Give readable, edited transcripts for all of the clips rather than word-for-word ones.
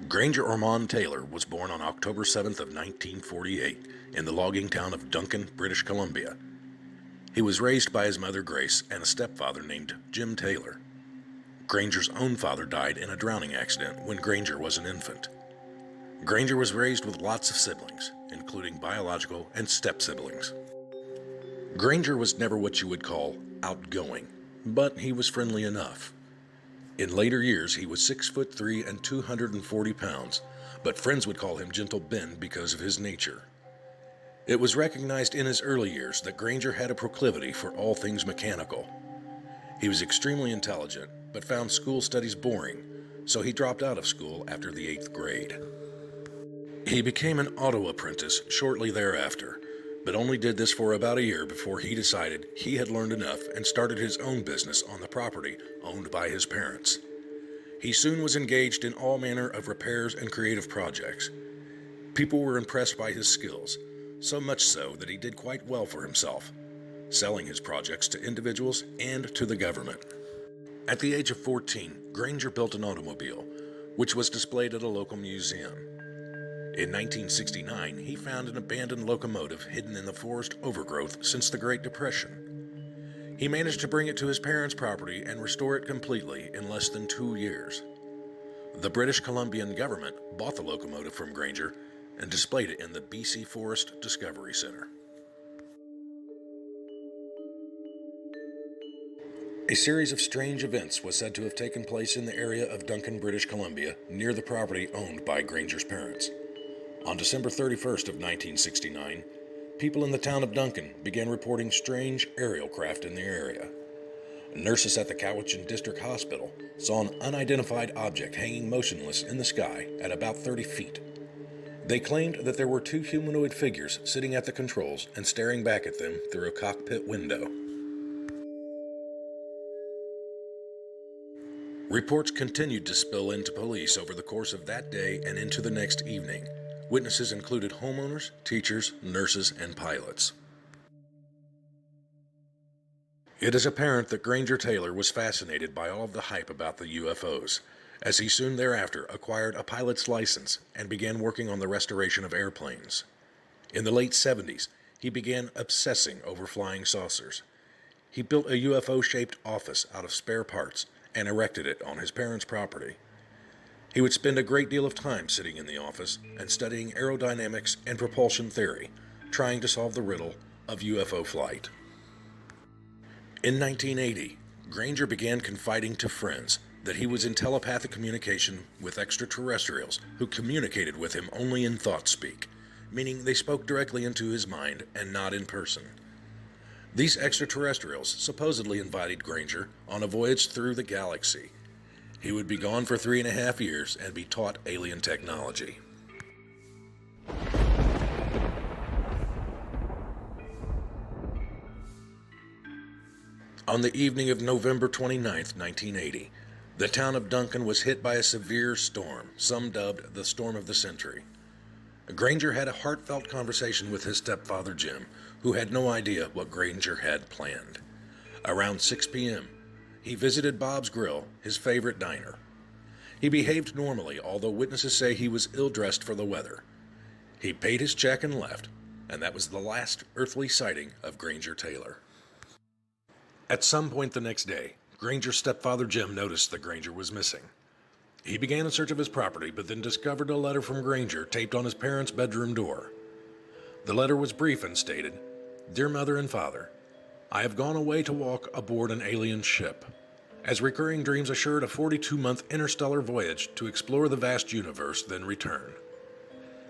Granger Ormond Taylor was born on October 7th of 1948 in the logging town of Duncan, British Columbia. He was raised by his mother Grace and a stepfather named Jim Taylor. Granger's own father died in a drowning accident when Granger was an infant. Granger was raised with lots of siblings, including biological and step-siblings. Granger was never what you would call outgoing, but he was friendly enough. In later years, he was 6'3" and 240 pounds, but friends would call him Gentle Ben because of his nature. It was recognized in his early years that Granger had a proclivity for all things mechanical. He was extremely intelligent, but found school studies boring, so he dropped out of school after the 8th grade. He became an auto apprentice shortly thereafter, but only did this for about a year before he decided he had learned enough and started his own business on the property owned by his parents. He soon was engaged in all manner of repairs and creative projects. People were impressed by his skills, so much so that he did quite well for himself, selling his projects to individuals and to the government. At the age of 14, Granger built an automobile, which was displayed at a local museum. In 1969, he found an abandoned locomotive hidden in the forest overgrowth since the Great Depression. He managed to bring it to his parents' property and restore it completely in less than 2 years. The British Columbian government bought the locomotive from Granger and displayed it in the BC Forest Discovery Center. A series of strange events was said to have taken place in the area of Duncan, British Columbia, near the property owned by Granger's parents. On December 31st of 1969, people in the town of Duncan began reporting strange aerial craft in the area. Nurses at the Cowichan District Hospital saw an unidentified object hanging motionless in the sky at about 30 feet. They claimed that there were 2 humanoid figures sitting at the controls and staring back at them through a cockpit window. Reports continued to spill into police over the course of that day and into the next evening. Witnesses included homeowners, teachers, nurses, and pilots. It is apparent that Granger Taylor was fascinated by all of the hype about the UFOs, as he soon thereafter acquired a pilot's license and began working on the restoration of airplanes. In the late 70s, he began obsessing over flying saucers. He built a UFO-shaped office out of spare parts and erected it on his parents' property. He would spend a great deal of time sitting in the office and studying aerodynamics and propulsion theory, trying to solve the riddle of UFO flight. In 1980, Granger began confiding to friends that he was in telepathic communication with extraterrestrials who communicated with him only in thought speak, meaning they spoke directly into his mind and not in person. These extraterrestrials supposedly invited Granger on a voyage through the galaxy. He would be gone for 3.5 years and be taught alien technology. On the evening of November 29, 1980, the town of Duncan was hit by a severe storm, some dubbed the Storm of the Century. Granger had a heartfelt conversation with his stepfather Jim, who had no idea what Granger had planned. Around 6 p.m., he visited Bob's Grill, his favorite diner. He behaved normally, although witnesses say he was ill-dressed for the weather. He paid his check and left, and that was the last earthly sighting of Granger Taylor. At some point the next day, Granger's stepfather Jim noticed that Granger was missing. He began a search of his property, but then discovered a letter from Granger taped on his parents' bedroom door. The letter was brief and stated, "Dear Mother and Father, I have gone away to walk aboard an alien ship. As recurring dreams assured a 42-month interstellar voyage to explore the vast universe, then return.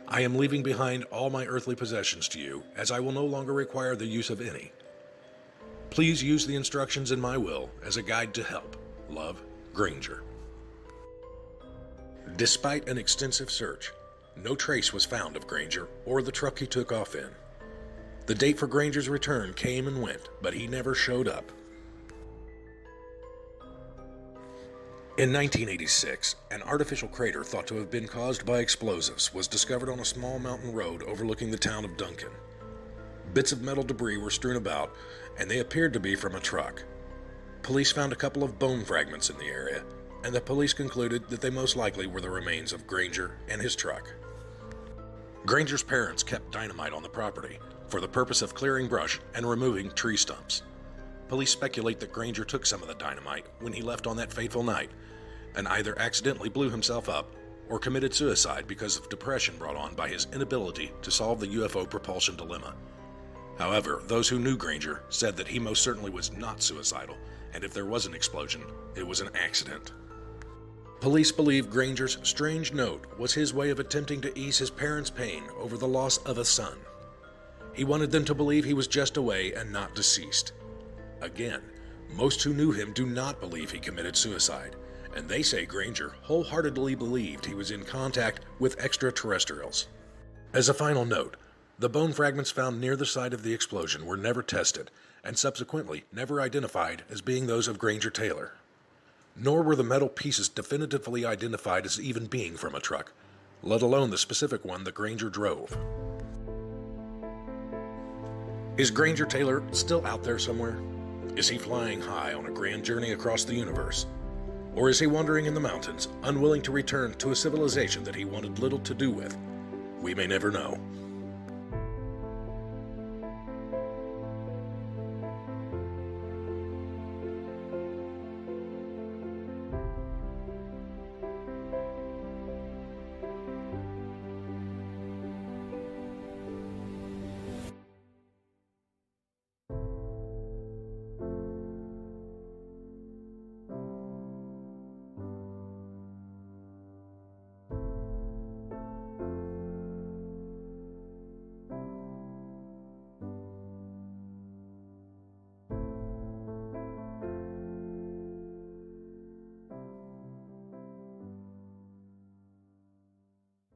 I am leaving behind all my earthly possessions to you, as I will no longer require the use of any. Please use the instructions in my will as a guide to help. Love, Granger." Despite an extensive search, no trace was found of Granger or the truck he took off in. The date for Granger's return came and went, but he never showed up. In 1986, an artificial crater thought to have been caused by explosives was discovered on a small mountain road overlooking the town of Duncan. Bits of metal debris were strewn about, and they appeared to be from a truck. Police found a couple of bone fragments in the area, and the police concluded that they most likely were the remains of Granger and his truck. Granger's parents kept dynamite on the property for the purpose of clearing brush and removing tree stumps. Police speculate that Granger took some of the dynamite when he left on that fateful night and either accidentally blew himself up or committed suicide because of depression brought on by his inability to solve the UFO propulsion dilemma. However, those who knew Granger said that he most certainly was not suicidal, and if there was an explosion, it was an accident. Police believe Granger's strange note was his way of attempting to ease his parents' pain over the loss of a son. He wanted them to believe he was just away and not deceased. Again, most who knew him do not believe he committed suicide, and they say Granger wholeheartedly believed he was in contact with extraterrestrials. As a final note, the bone fragments found near the site of the explosion were never tested and subsequently never identified as being those of Granger Taylor. Nor were the metal pieces definitively identified as even being from a truck, let alone the specific one that Granger drove. Is Granger Taylor still out there somewhere? Is he flying high on a grand journey across the universe? Or is he wandering in the mountains, unwilling to return to a civilization that he wanted little to do with? We may never know.